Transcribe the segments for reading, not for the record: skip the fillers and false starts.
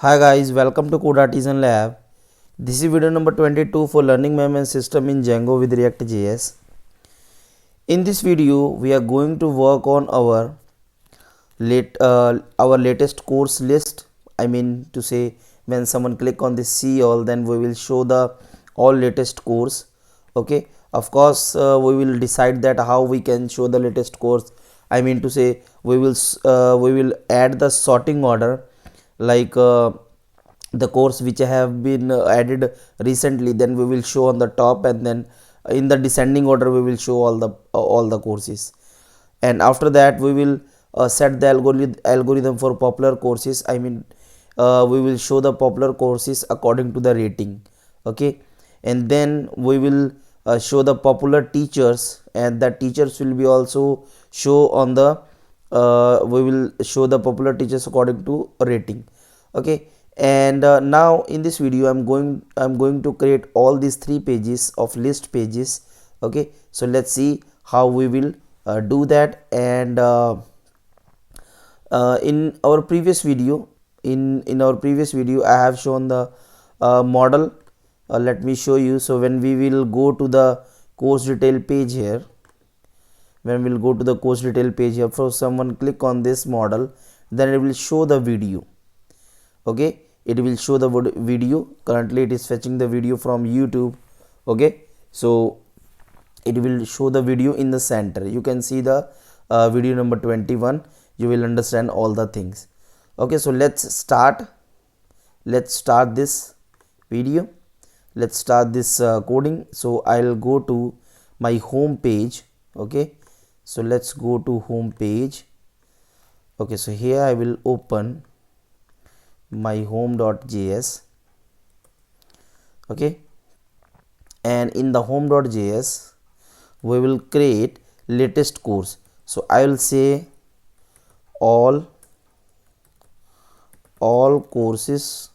Hi guys, welcome to Code Artisan Lab. This is video number 22 for learning management system in Django with ReactJs. In this video, we are going to work on our latest course list. I mean to say, when someone click on this see all, then we will show the all latest course. Okay, of course, we will decide that how we can show the latest course. I mean to say, we will add the sorting order like the course which have been added recently, then we will show on the top, and then in the descending order we will show all the courses. And after that we will set the algorithm for popular courses. I mean we will show the popular courses according to the rating. Okay, and then we will show the popular teachers, and the teachers will be also show on the we will show the popular teachers according to rating. Okay, and now in this video I'm going to create all these 3 pages of list pages. Okay, so let's see how we will do that. And in our previous video in our previous video I have shown the model. Let me show you. So when we will go to the course detail page here, first someone click on this model, then it will show the video. Okay, it will show the video. Currently it is fetching the video from YouTube. Okay, so it will show the video in the center. You can see the video number 21. You will understand all the things. Okay, so let's start this video. Let's start this coding. So I'll go to my home page. Okay, so let's go to home page. Okay, so here I will open my home.js. okay, and in the home.js we will create latest course. So I will say all courses.js.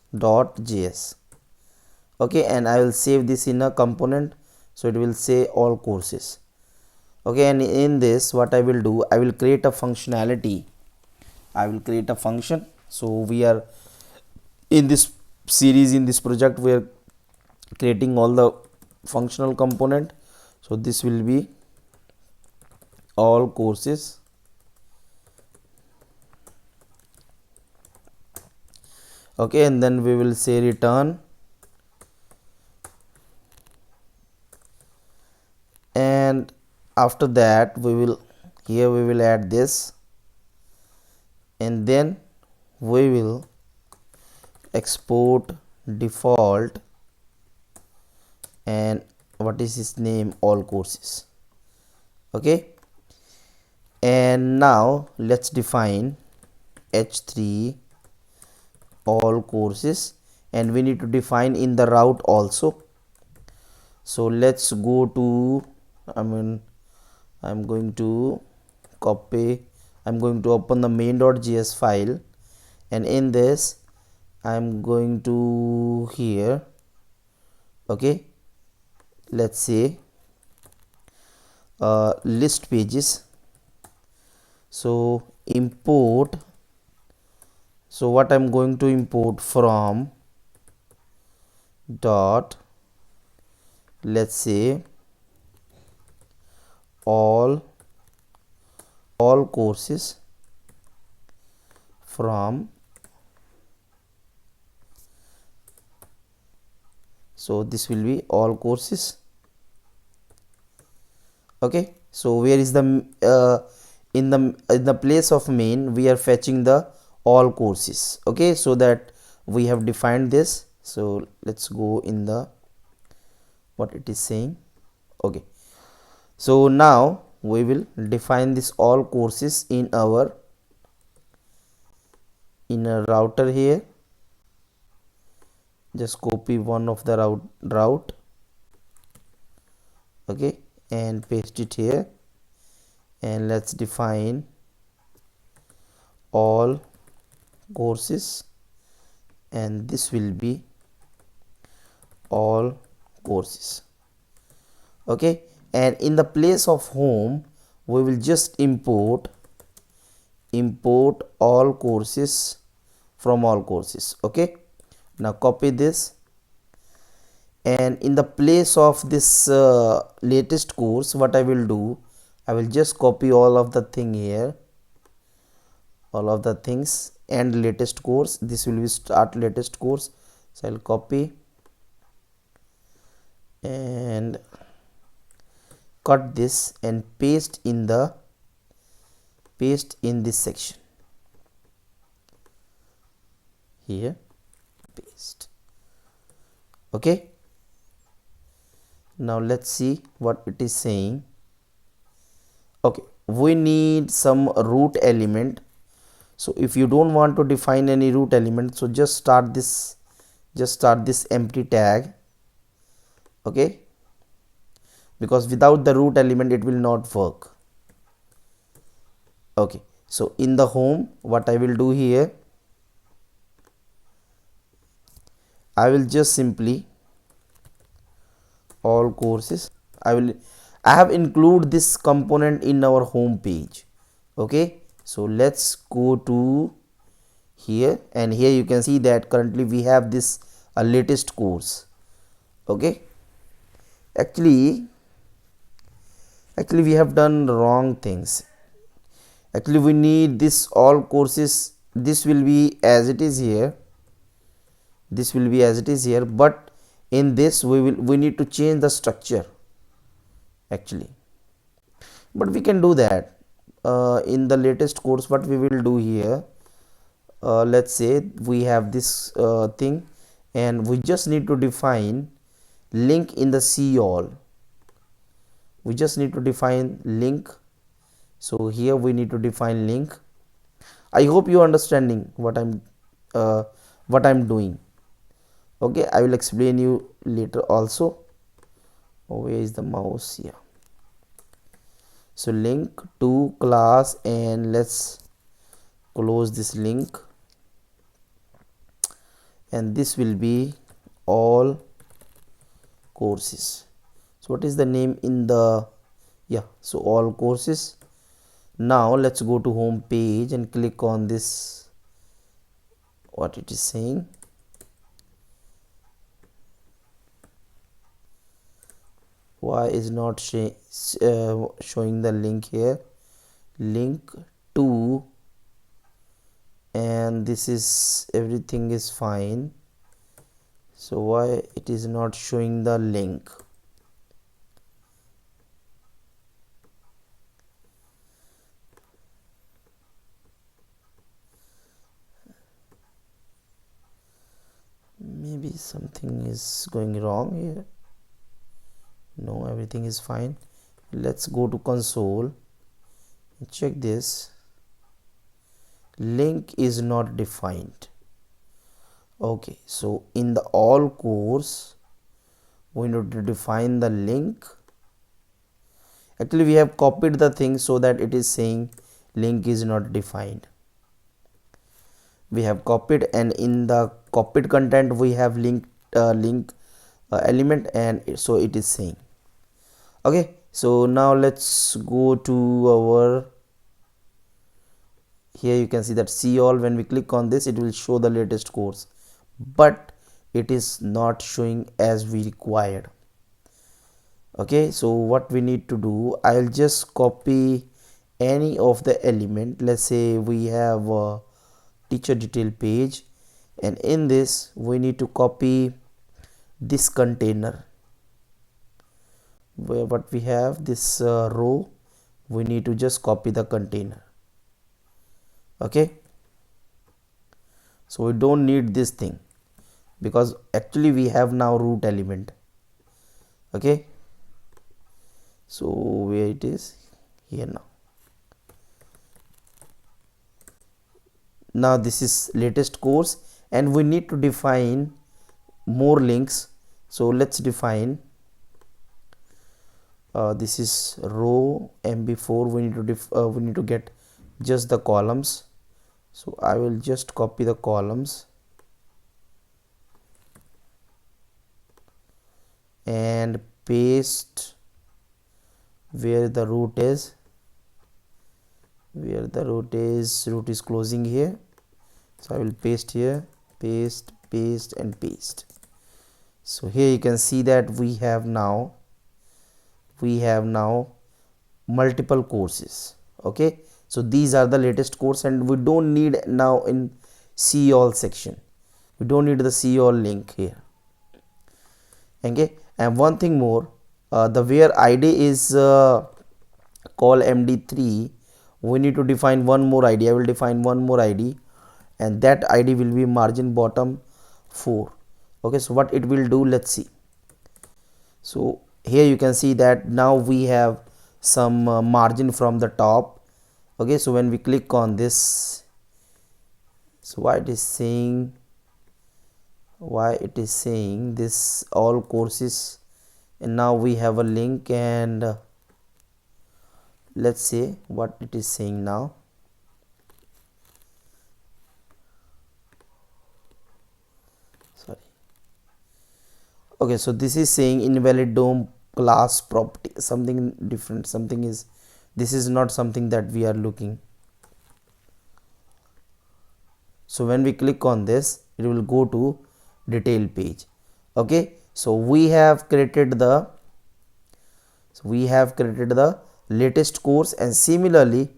okay, and I will save this in a component, so it will say all courses. Okay, and in this what I will do, I will create a functionality. I will create a function. So we are in this series, in this project, we are creating all the functional component. So this will be all courses. Okay, and then we will say return, and after that we will add this, and then we will export default, and what is his name, all courses. Okay, and now let's define h3 all courses, and we need to define in the route also. So let's go to, I'm going to open the main.js file, and in this I'm going to here. Okay, let's say list pages. So import, so what I'm going to import from dot, let's say all courses from, so this will be all courses. Okay, so where is the in the place of main we are fetching the all courses. Okay, so that we have defined this. So let's go in the what it is saying. Okay, so now we will define this all courses in our router here. Just copy one of the route. Okay, and paste it here, and let's define all courses, and this will be all courses. Okay, and in the place of home we will just import all courses from all courses. Okay, now copy this, and in the place of this latest course, what I will do, I will just copy all of the thing here, all of the things, and latest course. This will be start latest course, so I'll copy and cut this and paste in this section here, paste. Okay, now let's see what it is saying. Okay, we need some root element. So if you don't want to define any root element, so just start this empty tag. Okay, because without the root element it will not work. Okay, so in the home, what I will do here, I will just simply all courses, I have include this component in our home page. Okay, so let's go to here, and here you can see that currently we have this latest course. Okay, actually we have done wrong things. Actually we need this all courses, this will be as it is here, this will be as it is here, but in this we need to change the structure actually. But we can do that in the latest course. What we will do here, let's say we have this thing, and we just need to define link in the see all. We just need to define link. So here we need to define link. I hope you are understanding what I'm doing. Okay, I will explain you later also. Oh, where is the mouse here? So link to class, and let's close this link, and this will be all courses. So what is the name in the, yeah, so all courses. Now let's go to home page and click on this, what it is saying. Why is not showing the link here? Link to, and this is, everything is fine. So why it is not showing the link? Maybe something is going wrong here. No, everything is fine. Let's go to console and check this. Link is not defined. Okay, so in the all course we need to define the link. Actually we have copied the thing so that it is saying link is not defined. We have copied, and in the copied content we have link element, and so it is saying. Okay, so now let's go to our, here you can see that see all. When we click on this, it will show the latest course, but it is not showing as we required. Okay, so what we need to do, I'll just copy any of the element. Let's say we have a teacher detail page, and in this we need to copy this container, where what we have this row, we need to just copy the container. Okay, so we don't need this thing because actually we have now root element. Okay, so where it is here now. Now this is latest course, and we need to define more links. So let's define this is row MB4. We need to get just the columns. So I will just copy the columns and paste where the root is. Root is closing here, So I will paste here, paste, paste and paste. So here you can see that we have now multiple courses. Okay, so these are the latest course, and we don't need now in see all section, we don't need the see all link here. Okay, and one thing more, the where id is call md3, we need to define one more id. I will define one more id, and that id will be margin bottom 4. Okay, so what it will do, let's see. So here you can see that now we have some margin from the top. Okay, so when we click on this, so why it is saying this all courses, and now we have a link, and let's say what it is saying now. Sorry. Okay, so this is saying invalid DOM class property, something different, something is, this is not something that we are looking. So when we click on this, it will go to detail page. Okay, so we have created the latest course, and similarly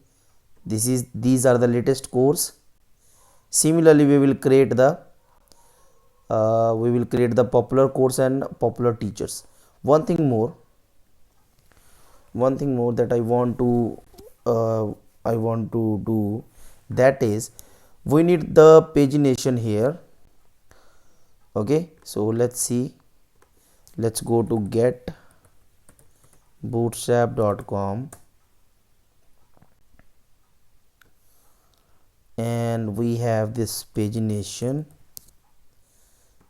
these are the latest course. Similarly we will create the popular course and popular teachers. One thing more that I want to do, that is we need the pagination here. Okay, so let's see, let's go to get bootstrap.com, and we have this pagination.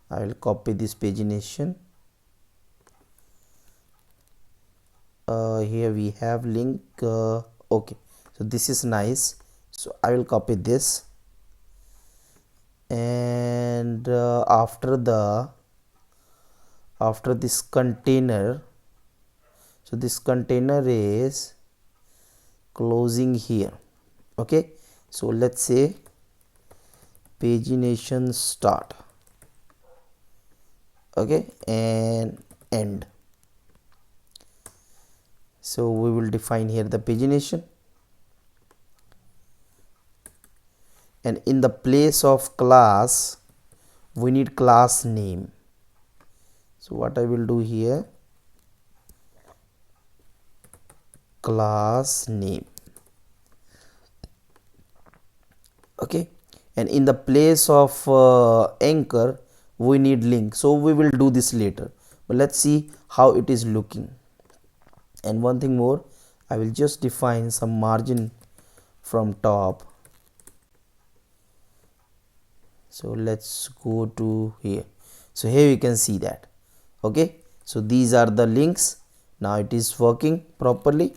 I will copy this pagination. Here we have link. Okay, so this is nice, so I will copy this, and after this container, so this container is closing here. Okay, so let's say pagination start. Okay, and end. So we will define here the pagination, and in the place of class we need class name. So what I will do here, class name. Okay, and in the place of anchor we need link. So we will do this later, but let's see how it is looking. And one thing more, I will just define some margin from top. So let's go to here. So here you can see that. Okay, so these are the links. Now it is working properly.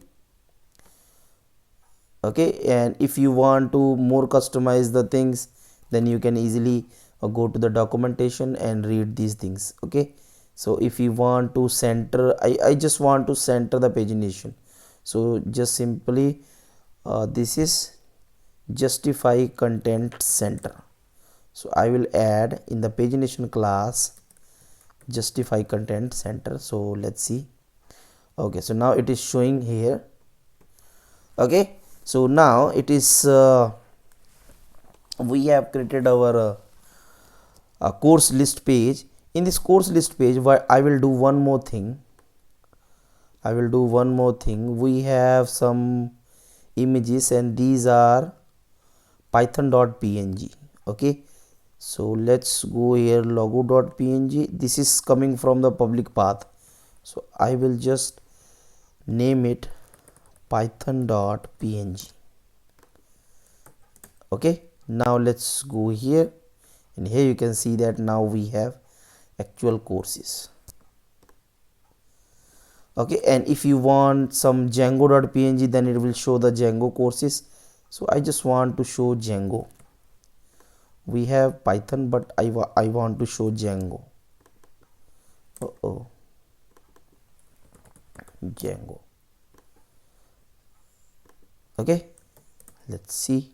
Okay, and if you want to more customize the things, then you can easily go to the documentation and read these things. Okay, so if you want to center, I just want to center the pagination, so just simply this is justify content center. So I will add in the pagination class justify content center. So let's see. Okay, so now it is showing here. Okay, so now it is we have created our course list page. In this course list page, I will do one more thing. We have some images, and these are python.png. okay, so let's go here, logo.png. this is coming from the public path, so I will just name it python.png. okay, now let's go here, and here you can see that now we have actual courses. Okay, and if you want some django.png, then it will show the Django courses. So I just want to show Django. We have Python, but I want to show Django. Django. Okay, let's see.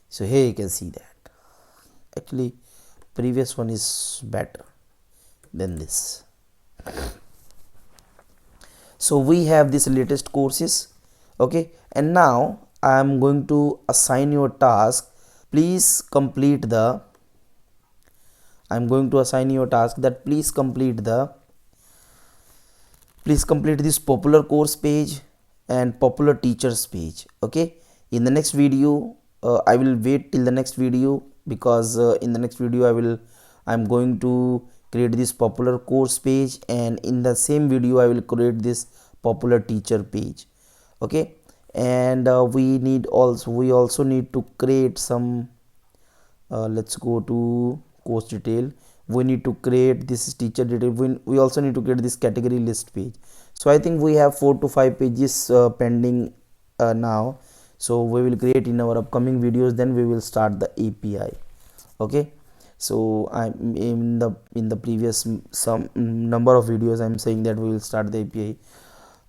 So here you can see that. actually previous one is better than this. So we have this latest courses, okay, and now I am going to assign you a task. Please complete the I'm going to assign you a task that please complete this popular course page and popular teachers page. Okay, in the next video I will wait till the next video, because in the next video I'm going to create this popular course page, and in the same video I will create this popular teacher page. Okay, and we also need to create some let's go to course detail. We need to create this teacher detail. We also need to create this category list page. So I think we have 4 to 5 pages pending now. So we will create in our upcoming videos, then we will start the API. Okay, so I'm in the previous some number of videos I'm saying that we will start the API.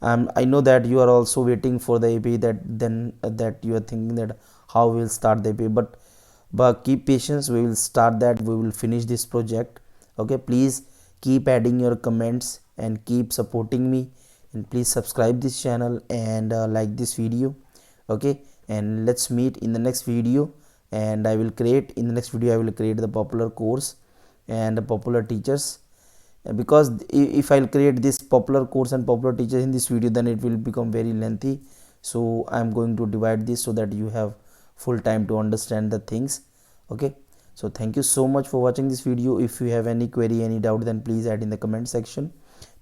I know that you are also waiting for the API, that you are thinking that how we will start the API, but keep patience, we will start that, we will finish this project. Okay, please keep adding your comments and keep supporting me, and please subscribe this channel and like this video. Okay, and let's meet in the next video, and I will create the popular course and the popular teachers, because if I'll create this popular course and popular teachers in this video, then it will become very lengthy. So I'm going to divide this so that you have full time to understand the things. Okay, so thank you so much for watching this video. If you have any query, any doubt, then please add in the comment section.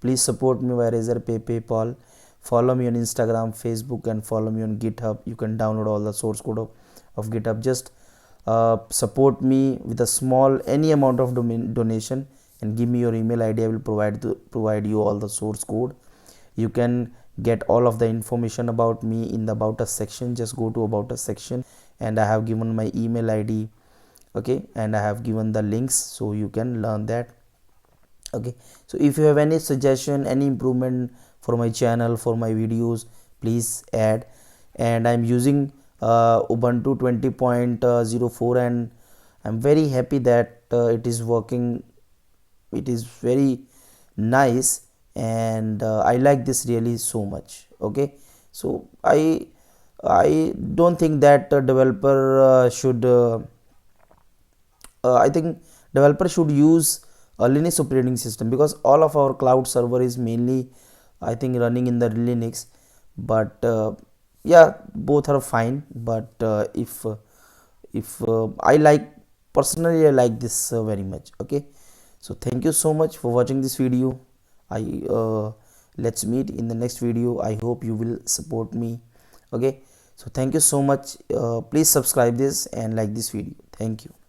Please support me via Razorpay, PayPal. Follow me on Instagram, Facebook, and follow me on GitHub. You can download all the source code of GitHub. Just support me with a small any amount of donation, and give me your email ID. I will provide you all the source code. You can get all of the information about me in the About Us section. Just go to About Us section, and I have given my email ID. Okay, and I have given the links, so you can learn that. Okay, so if you have any suggestion, any improvement for my channel, for my videos, please add. And I'm using Ubuntu 20.04, and I'm very happy that it is working. It is very nice, and I like this really so much. Okay, so I don't think that developer should I think developer should use a Linux operating system, because all of our cloud server is mainly I think running in the Linux. But yeah, both are fine. But if I like personally, I like this very much. Okay, so thank you so much for watching this video. Let's meet in the next video. I hope you will support me. Okay, so thank you so much. Please subscribe this and like this video. Thank you.